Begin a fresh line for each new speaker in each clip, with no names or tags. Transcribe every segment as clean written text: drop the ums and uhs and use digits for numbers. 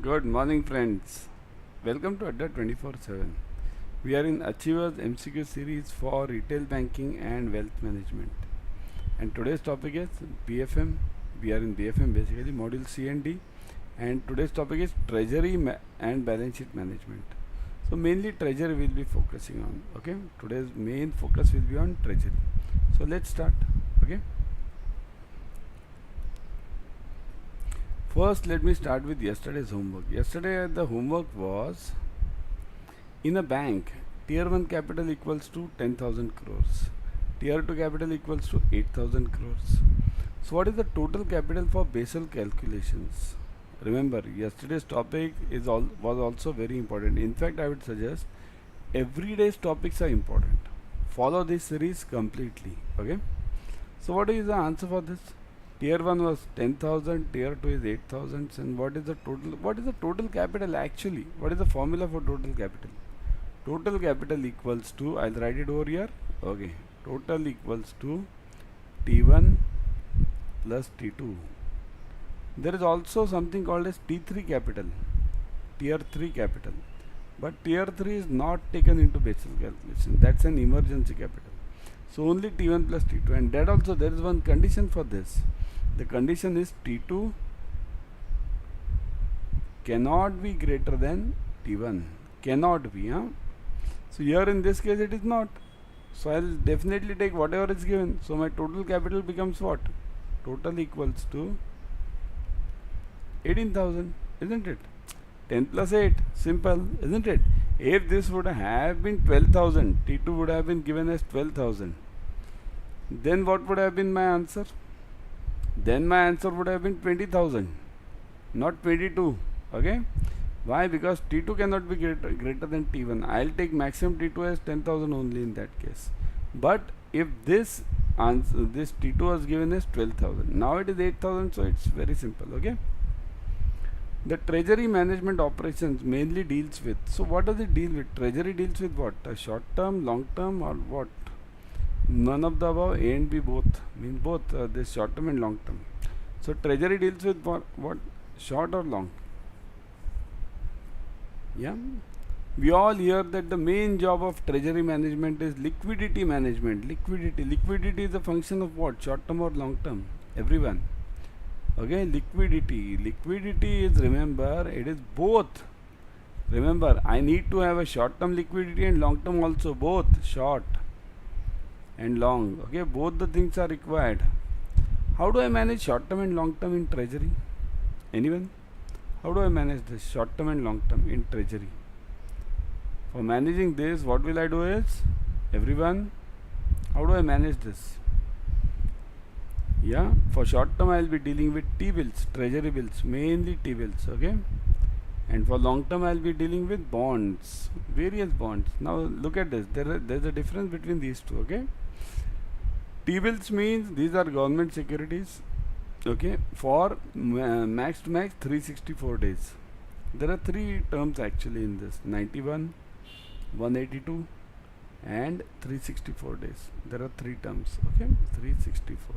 Good morning, friends. Welcome to Adda 24/7. We are in Achievers MCQ series for retail banking and wealth management. And today's topic is BFM. We are in BFM basically, module C and D. And today's topic is Treasury and balance sheet management. So mainly Treasury will be focusing on. Okay, today's main focus will be on Treasury. So let's start. Okay. First, let me start with yesterday's homework. Yesterday, the homework was, in a bank, Tier 1 capital equals to 10,000 crores. Tier 2 capital equals to 8,000 crores. So, what is the total capital for Basel calculations? Remember, yesterday's topic was also very important. In fact, I would suggest every day's topics are important. Follow this series completely. Okay. So, what is the answer for this? Tier 1 was 10,000, Tier 2 is 8,000, and what is the total capital actually? What is the formula for total capital? Total capital equals to, I'll write it over here, okay, total equals to T1 plus T2. There is also something called as T3 capital, Tier 3 capital, but Tier 3 is not taken into Basel calculation, that's an emergency capital. So only T1 plus T2, and that also there is one condition for this. The condition is T2 cannot be greater than T1. Cannot be, huh? So here in this case it is not. So I'll definitely take whatever is given. So my total capital becomes what? Total equals to 18,000, isn't it? 10 plus 8, simple, isn't it? If this would have been 12,000, T2 would have been given as 12,000. Then what would have been my answer? Then my answer would have been 20,000, not 22. Okay. Why? Because T2 cannot be greater than T1. I'll take maximum T2 as 10,000 only in that case. But if this T2 was given as 12,000, now it is 8,000, so it's very simple. Okay. The treasury management operations mainly deals with. So what does it deal with? Treasury deals with what? A short term, long term, or what? None of the above. A and B both mean both. This short term and long term. So treasury deals with what? Short or long? Yeah. We all hear that the main job of treasury management is liquidity management. Liquidity is a function of what? Short term or long term? Everyone. Okay. Liquidity is, remember, it is both. Remember, I need to have a short term liquidity and long term also, both short and long. Okay, both the things are required. How do I manage short term and long term in treasury? Anyone? How do I manage this short term and long term in treasury? For managing this, what will I do is, everyone, how do I manage this? Yeah, for short term I will be dealing with T-bills, treasury bills, mainly T-bills, okay? And for long term I will be dealing with bonds, various bonds. Now look at this, there's a difference between these two, okay? T-bills means these are government securities, okay, for max to max 364 days. There are three terms actually in this: 91, 182 and 364 days. There are three terms, okay, 364.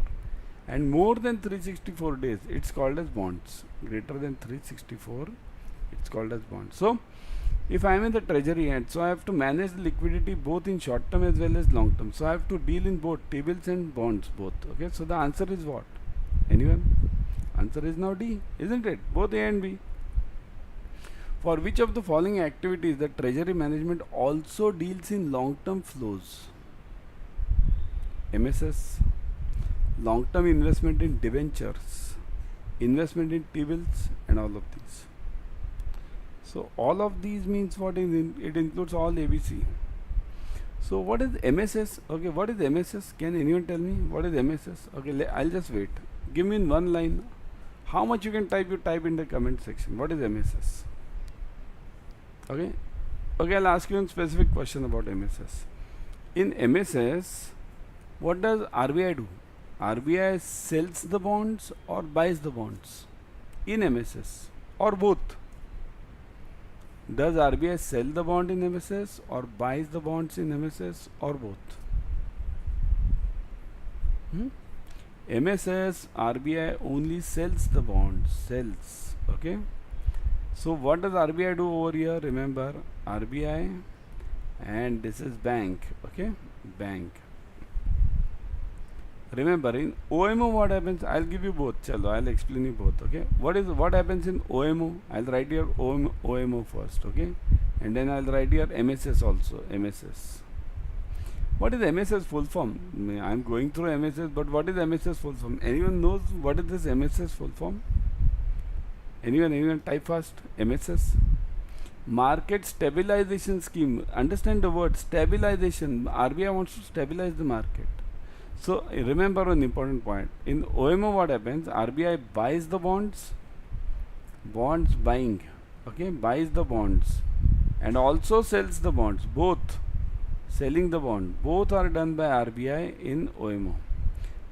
And more than 364 days, it's called as bonds. Greater than 364, it's called as bonds. So if I am in the treasury end, so I have to manage the liquidity both in short term as well as long term. So I have to deal in both T-bills and bonds both. Okay, so the answer is what? Anyone? Answer is now D, isn't it? Both A and B. For which of the following activities the treasury management also deals in long term flows? MSS, long term investment in debentures, investment in T-bills, and all of these. So all of these means what is it includes all ABC. So what is MSS? Okay, what is MSS? Can anyone tell me what is MSS? Okay, I'll just wait. Give me in one line. How much you can type? You type in the comment section. What is MSS? Okay, I'll ask you a specific question about MSS. In MSS, what does RBI do? RBI sells the bonds or buys the bonds in MSS, or both? Does RBI sell the bond in MSS or buys the bonds in MSS, or both? MSS, RBI only sells the bonds, okay? So what does RBI do over here? Remember, RBI, and this is bank, okay, bank. Remember, in OMO what happens? I'll give you both. Chalo, I'll explain you both. Okay. What happens in OMO? I'll write here OMO first. Okay, and then I'll write here MSS also. MSS. What is MSS full form? I'm going through MSS, but what is MSS full form? Anyone knows what is this MSS full form? Anyone type fast. MSS. Market stabilization scheme. Understand the word stabilization. RBI wants to stabilize the market. So remember one important point. In OMO what happens? RBI buys the bonds buying, okay, buys the bonds and also sells the bonds. Both selling the bond, both are done by RBI in OMO.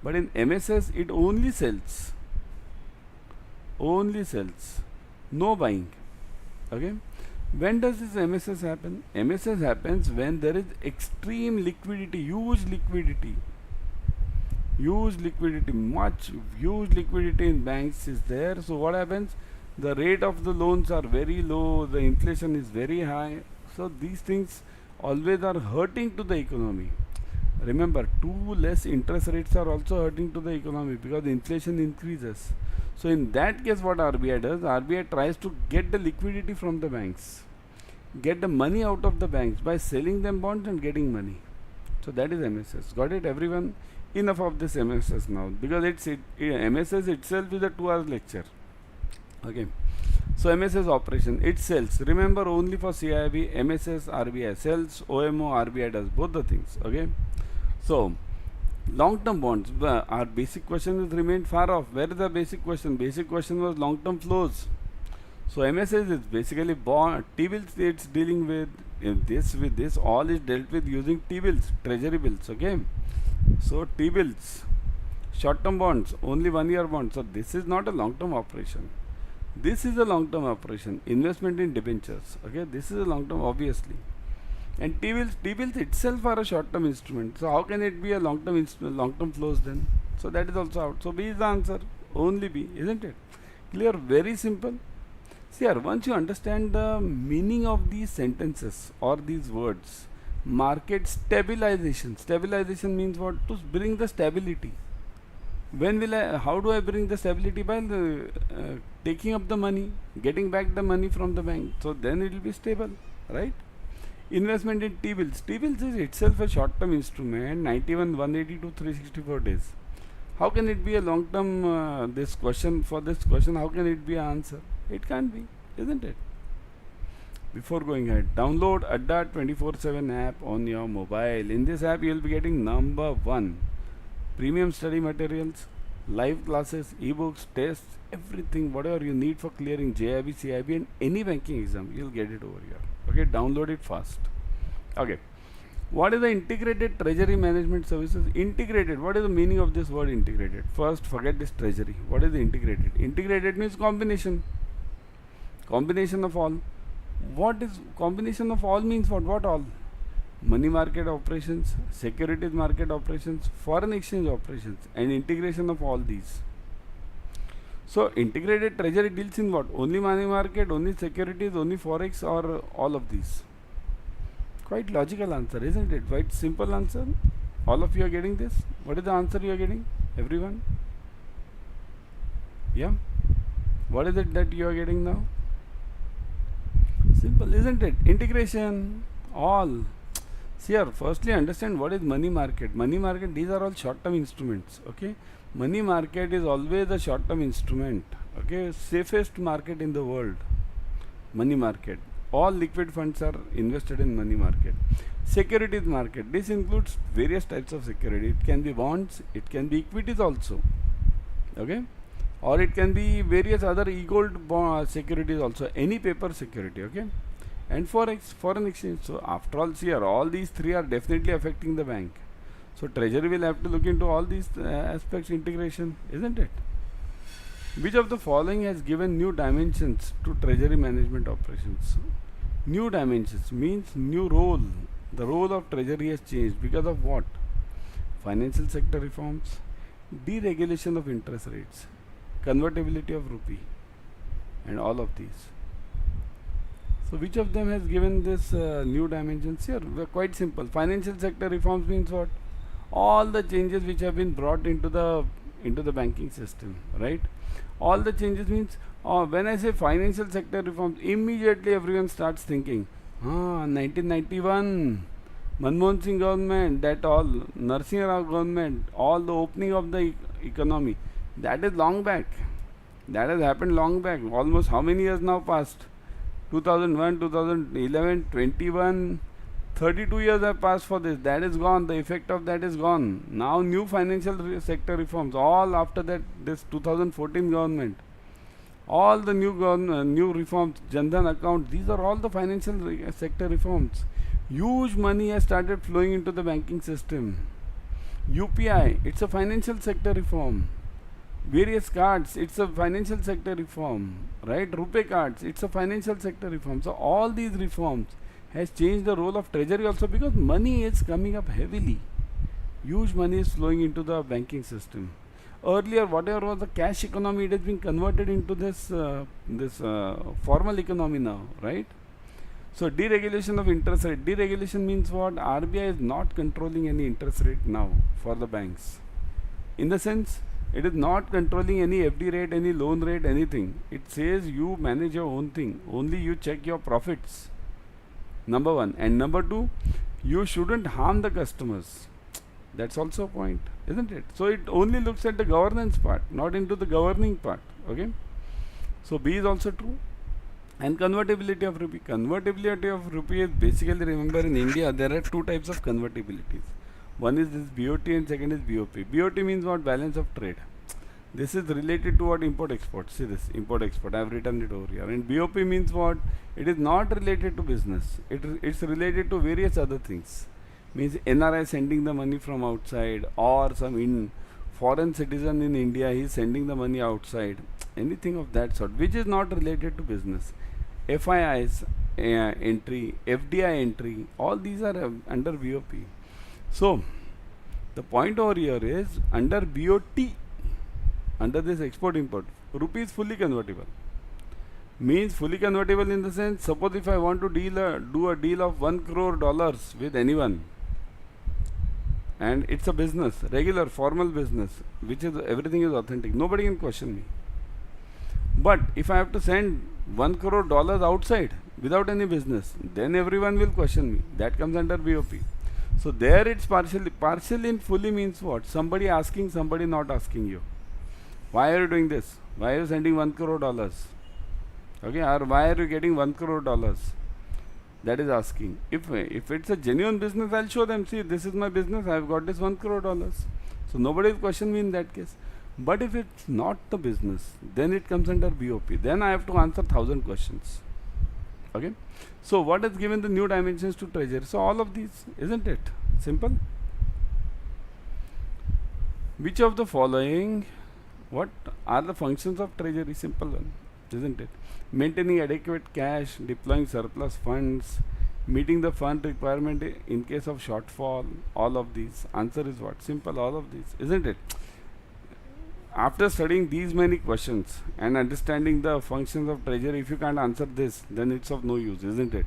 But in MSS it only sells, no buying. Okay. When does this MSS happen? MSS happens when there is extreme liquidity, huge liquidity, huge liquidity in banks is there. So what happens? The rate of the loans are very low, the inflation is very high. So these things always are hurting to the economy. Remember, too less interest rates are also hurting to the economy because inflation increases. So in that case what RBI does? RBI tries to get the liquidity from the banks, get the money out of the banks by selling them bonds and getting money. So that is MSS. Got it, everyone? Enough of this MSS now, because MSS itself is a 2 hours lecture. Okay. So MSS operation, it sells. Remember, only for CAIIB, MSS, RBI sells, OMO, RBI does both the things. Okay. So long-term bonds, our basic question has remained far off. Where is the basic question? Basic question was long-term flows. So MSS is basically bond, T-bills it's dealing with. With this all is dealt with using T-bills, treasury bills. Okay. So T-bills, short-term bonds, only 1 year bonds. So this is not a long-term operation. This is a long-term operation. Investment in debentures. Okay, this is a long-term, obviously. And T-bills itself are a short-term instrument. So how can it be a long-term flows then? So that is also out. So B is the answer. Only B, isn't it? Clear? Very simple. See here, once you understand the meaning of these sentences or these words, market stabilization. Stabilization means what? To bring the stability. How do I bring the stability? By taking up the money, getting back the money from the bank. So then it will be stable, right? Investment in T-bills. T-bills is itself a short-term instrument, 91, 182, 364 days. How can it be a long-term, this question, how can it be an answer? It can't be, isn't it? Before going ahead, download Adda 24/7 app on your mobile. In this app, you will be getting number 1, premium study materials, live classes, ebooks, tests, everything, whatever you need for clearing JIB, CIB and any banking exam, you'll get it over here. Okay, download it fast. Okay, what is the integrated treasury management services? Integrated, what is the meaning of this word integrated? First, forget this treasury. What is the integrated? Integrated means combination of all. What is combination of all means? What all? Money market operations, securities market operations, foreign exchange operations, and integration of all these. So integrated treasury deals in what? Only money market, only securities, only forex, or all of these? Quite logical answer, isn't it? Quite simple answer. All of you are getting this? What is the answer you are getting? Everyone? Yeah? What is it that you are getting now? Simple, isn't it? Integration, all. See here, firstly understand what is money market. Money market, these are all short-term instruments. Okay, money market is always a short-term instrument. Okay, safest market in the world. Money market. All liquid funds are invested in money market. Securities market. This includes various types of security. It can be bonds. It can be equities also. Okay, or it can be various other e-gold securities also. Any paper security. Okay. And forex, foreign exchange. So after all, see here, all these three are definitely affecting the bank. So treasury will have to look into all these aspects, integration, isn't it? Which of the following has given new dimensions to treasury management operations? New dimensions means new role. The role of treasury has changed because of what? Financial sector reforms, deregulation of interest rates, convertibility of rupee, and all of these. So which of them has given this new dimensions here? We're quite simple. Financial sector reforms means what? All the changes which have been brought into the banking system, right? All the changes means when I say financial sector reforms, immediately everyone starts thinking, 1991, Manmohan Singh government, that all, Narsimha Rao government, all the opening of the economy, that is long back. That has happened long back. Almost how many years now passed? 2001, 2011, 21, 32 years have passed for this. That is gone. The effect of that is gone. Now new financial sector reforms, all after that, this 2014 government, all the new reforms, Jandan account, these are all the financial sector reforms. Huge money has started flowing into the banking system. UPI, it's a financial sector reform. Various cards, it's a financial sector reform, right? Rupee cards, it's a financial sector reform. So all these reforms has changed the role of treasury also, because money is coming up heavily. Huge money is flowing into the banking system. Earlier, whatever was the cash economy, it has been converted into this formal economy now, right? So deregulation of interest rate. Deregulation means what? RBI is not controlling any interest rate now for the banks. In the sense, it is not controlling any FD rate, any loan rate, anything. It says you manage your own thing. Only you check your profits. Number one. And number two, you shouldn't harm the customers. That's also a point, isn't it? So it only looks at the governance part, not into the governing part. Okay. So B is also true. And convertibility of rupee. Convertibility of rupee is basically, remember, in India there are two types of convertibilities. One is this BOT and second is BOP. BOT means what? Balance of trade. This is related to what? Import export. See this, import export. I have written it over here. And BOP means what? It is not related to business. It's related to various other things. Means NRI sending the money from outside, or some foreign citizen in India, he is sending the money outside. Anything of that sort, which is not related to business. FII's entry, FDI entry, all these are under BOP. So, the point over here is, under BOT, under this export import, rupee is fully convertible. Means fully convertible in the sense, suppose if I want to do a deal of $1 crore with anyone, and it's a business, regular formal business, which is everything is authentic, nobody can question me. But if I have to send $1 crore outside without any business, then everyone will question me. That comes under BOP. So there it's partially. Partial in fully means what? Somebody asking, somebody not asking you. Why are you doing this? Why are you sending $1 crore? Okay, or why are you getting $1 crore? That is asking. If it's a genuine business, I'll show them, see, this is my business, I've got this $1 crore. So nobody will question me in that case. But if it's not the business, then it comes under BOP. Then I have to answer 1,000 questions. Okay. So what has given the new dimensions to treasury? So all of these, isn't it? Simple. Which of the following, what are the functions of treasury? Simple one, isn't it? Maintaining adequate cash, deploying surplus funds, meeting the fund requirement in case of shortfall. All of these. Answer is what? Simple, all of these, isn't it? After studying these many questions and understanding the functions of treasury, if you can't answer this, then it's of no use, isn't it?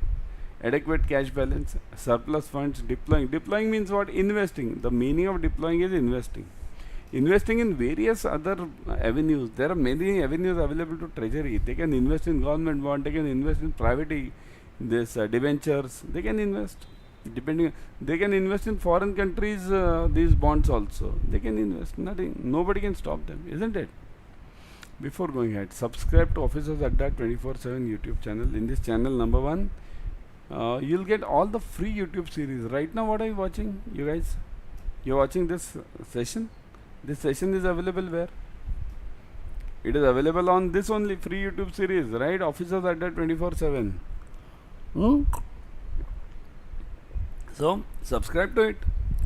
Adequate cash balance, surplus funds, deploying. Deploying means what? Investing. The meaning of deploying is investing. Investing in various other avenues. There are many avenues available to treasury. They can invest in government bond, they can invest in private debentures, they can invest. They can invest in foreign countries, these bonds also. They can invest. Nothing. Nobody can stop them, isn't it? Before going ahead, subscribe to Officers Adda 24/7 YouTube channel. In this channel, number one, you'll get all the free YouTube series. Right now, what are you watching? You guys, you're watching this session. This session is available where? It is available on this only free YouTube series, right? Officers Adda 24/7. So subscribe to it.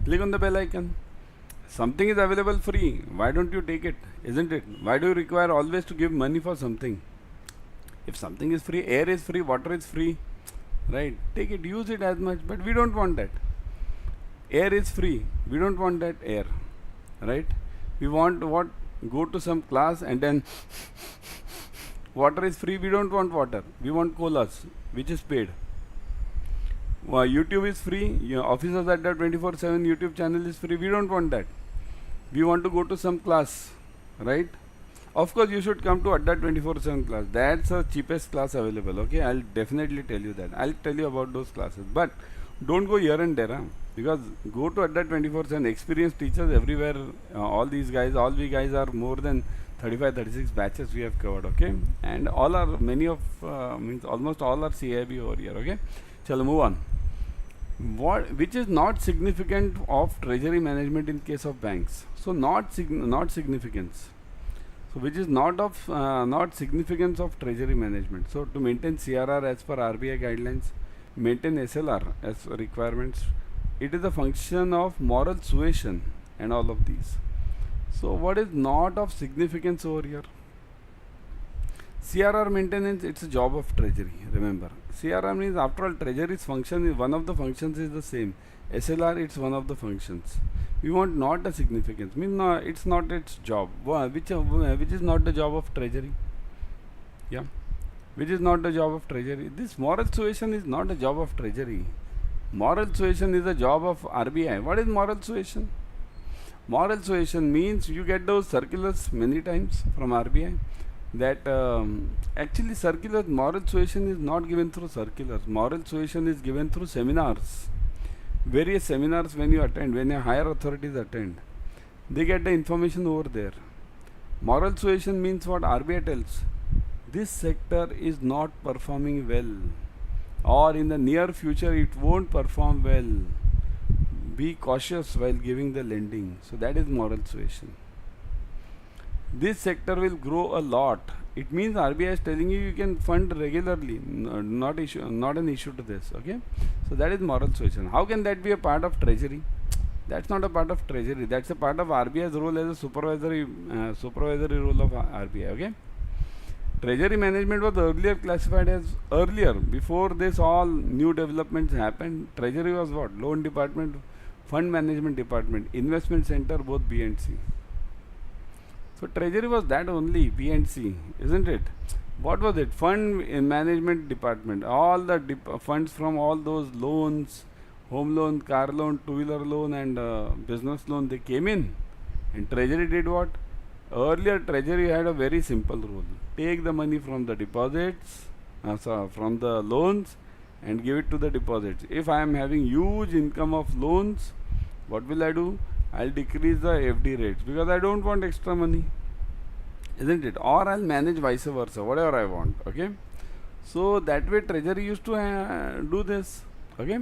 Click on the bell icon. Something is available free. Why don't you take it? Isn't it? Why do you require always to give money for something? If something is free, air is free, water is free, right? Take it, use it as much. But we don't want that. Air is free. We don't want that air, right? We want what? Go to some class and then Water is free, we don't want water. We want colas, which is paid. YouTube is free. Officers at the 24/7 YouTube channel is free. We don't want that. We want to go to some class, right? Of course, you should come to Adda 24/7 class. That's the cheapest class available. Okay, I'll definitely tell you that. I'll tell you about those classes. But don't go here and there, huh? Because go to Adda 24/7. Experienced teachers everywhere. All these guys, all we guys are more than 35, 36 batches we have covered. Okay, and all are many of means almost all are CAIB over here. Okay, shall move on. Which is not significant of treasury management in case of banks. So not significance. So which is not significance of treasury management. So to maintain CRR as per RBI guidelines, maintain SLR as requirements, it is a function of moral suasion and all of these. So what is not of significance over here? CRR maintenance, it's a job of treasury. Remember, CRR means after all treasury's function is one of the functions is the same. SLR, it's one of the functions. We want not a significance. Means no, it's not its job. Which is not the job of treasury. Yeah, which is not the job of treasury. This moral suasion is not a job of treasury. Moral suasion is a job of RBI. What is moral suasion? Moral suasion means you get those circulars many times from RBI. That actually circulars, moral suasion is not given through circulars. Moral suasion is given through seminars. Various seminars when you attend, when your higher authorities attend, they get the information over there. Moral suasion means what RBI tells. This sector is not performing well, or in the near future it won't perform well. Be cautious while giving the lending. So that is moral suasion. This sector will grow a lot. It means RBI is telling you can fund regularly, not an issue to this. Okay, so that is moral suasion. How can that be a part of treasury? That's not a part of treasury. That's a part of RBI's role as a supervisory role of RBI. Okay, treasury management was earlier classified as before this all new developments happened. Treasury was what? Loan department, fund management department, investment center, both B and C. So treasury was that only, B and C, isn't it? What was it? Fund management department. All the funds from all those loans, home loan, car loan, two-wheeler loan and business loan, they came in. And treasury did what? Earlier treasury had a very simple rule. Take the money from the deposits, from the loans and give it to the deposits. If I am having huge income of loans, what will I do? I'll decrease the FD rates because I don't want extra money, isn't it? Or I'll manage vice versa, whatever I want. Okay, so that way treasury used to do this. Okay,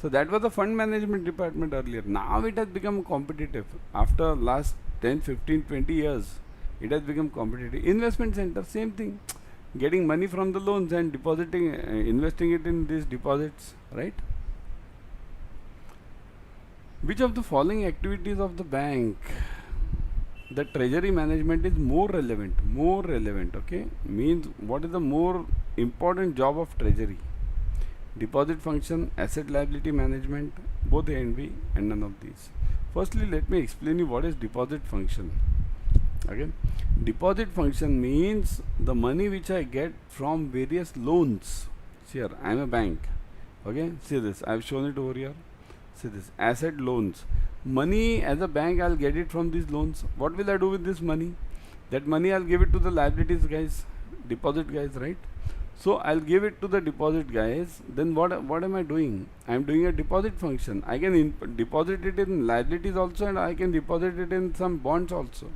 so that was the fund management department earlier. Now it has become competitive. After last 10, 15, 20 years, it has become competitive. Investment center, same thing, getting money from the loans and depositing, investing it in these deposits, right? Which of the following activities of the bank, the treasury management is more relevant? Okay, means what is the more important job of treasury? Deposit function, asset liability management, both A and B, and none of these. Firstly, let me explain you what is deposit function. Okay, deposit function means the money which I get from various loans. Here I am a bank. Okay, see this, I have shown it over here. See this, asset loans. Money as a bank, I'll get it from these loans. What will I do with this money? That money I'll give it to the liabilities guys, deposit guys, right? So I'll give it to the deposit guys. Then what am I doing? I'm doing a deposit function. I can deposit it in liabilities also, and I can deposit it in some bonds also.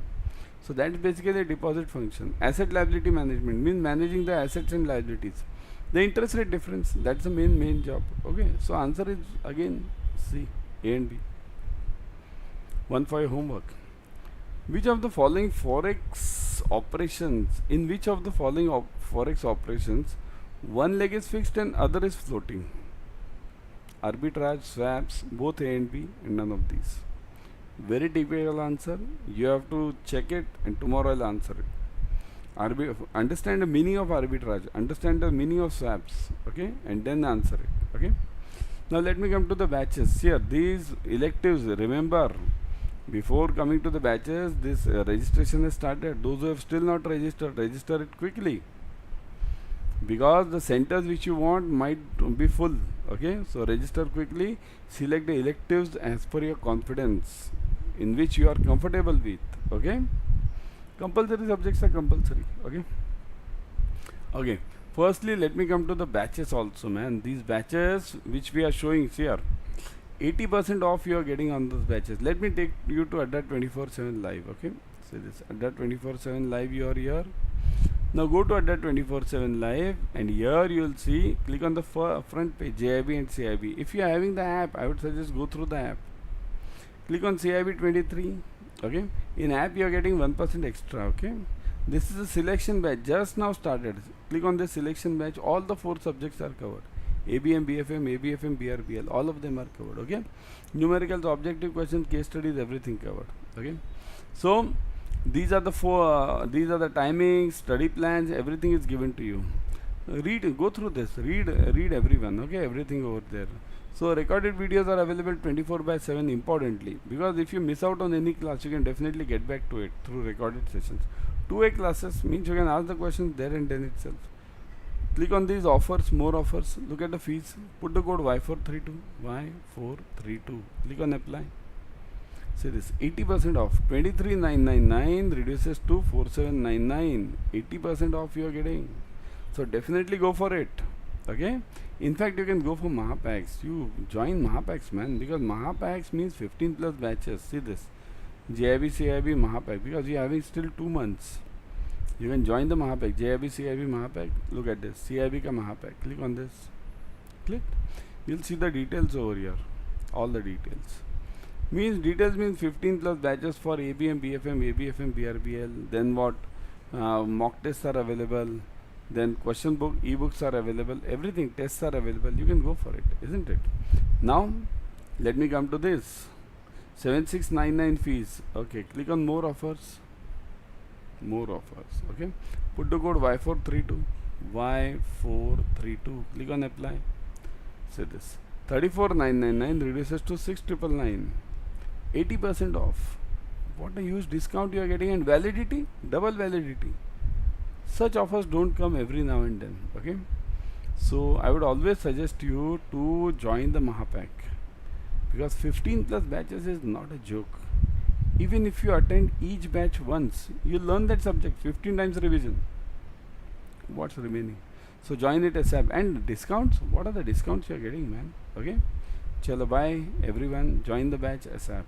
So that's basically a deposit function. Asset liability management means managing the assets and liabilities. The interest rate difference, that's the main job. Okay, so answer is again C, A and B. One for your homework. Which of the following forex operations, in which of the following forex operations, one leg is fixed and other is floating? Arbitrage, swaps, both A and B, and none of these. Very typical answer. You have to check it and tomorrow I'll answer it. Understand the meaning of arbitrage, understand the meaning of swaps, okay, and then answer it. Okay, now let me come to the batches. Here these electives, remember, before coming to the batches, this registration has started. Those who have still not registered, register it quickly. because the centers which you want might be full. Okay, so register quickly, select the electives as per your confidence in which you are comfortable with. Okay, compulsory subjects are compulsory. Okay, firstly let me come to the batches also, man. These batches which we are showing here, 80% off you are getting on those batches. Let me take you to Adda 24/7 live. Okay, so this Adda 24/7 live, you are here. Now go to Adda 24/7 live, and here you will see, click on the front page, JIB and CIB. If you are having the app, I would suggest go through the app. Click on CIB 23. Okay, in app you are getting 1% extra. Okay, this is a selection batch, just now started. Click on this selection batch, all the 4 subjects are covered. ABM, BFM, ABFM, BRBL, all of them are covered. Okay, numericals, objective questions, case studies, everything covered. Okay, so these are the 4 these are the timings, study plans, everything is given to you. Go through this, read everyone. Okay, everything over there. So recorded videos are available 24/7, importantly, because if you miss out on any class, you can definitely get back to it through recorded sessions. 2A classes means you can ask the questions there and then itself. Click on these offers, more offers, look at the fees, put the code Y432, Y432, click on apply. See this, 80% off, 23,999 reduces to 4,799, 80% off you are getting. So definitely go for it. Okay, in fact you can go for Mahapacks. You join Mahapacks, man, because Mahapacks means 15 plus batches. See this, JIB, CIB, Mahapack, because you are having still 2 months. You can join the Mahapack, JIB, CIB, Mahapack. Look at this, CIB ka Mahapack. Click on this, click, you'll see the details over here, all the details. Details means 15 plus batches for ABM, BFM, ABFM, BRBL. Then what? Mock tests are available. Then question book, ebooks are available. Everything, tests are available. You can go for it, isn't it? Now, let me come to this. 7699 fees. Okay, click on more offers. More offers. Okay, put the code Y432. Y432. Click on apply. See this. 34,999 reduces to 6,999. 80% off. What a huge discount you are getting, and validity, double validity. Such offers don't come every now and then. Okay, so I would always suggest you to join the Mahapack, because 15 plus batches is not a joke. Even if you attend each batch once, you learn that subject 15 times revision. What's remaining? So join it ASAP. And discounts, what are the discounts you are getting, man? Okay, chalo, bye everyone, join the batch ASAP.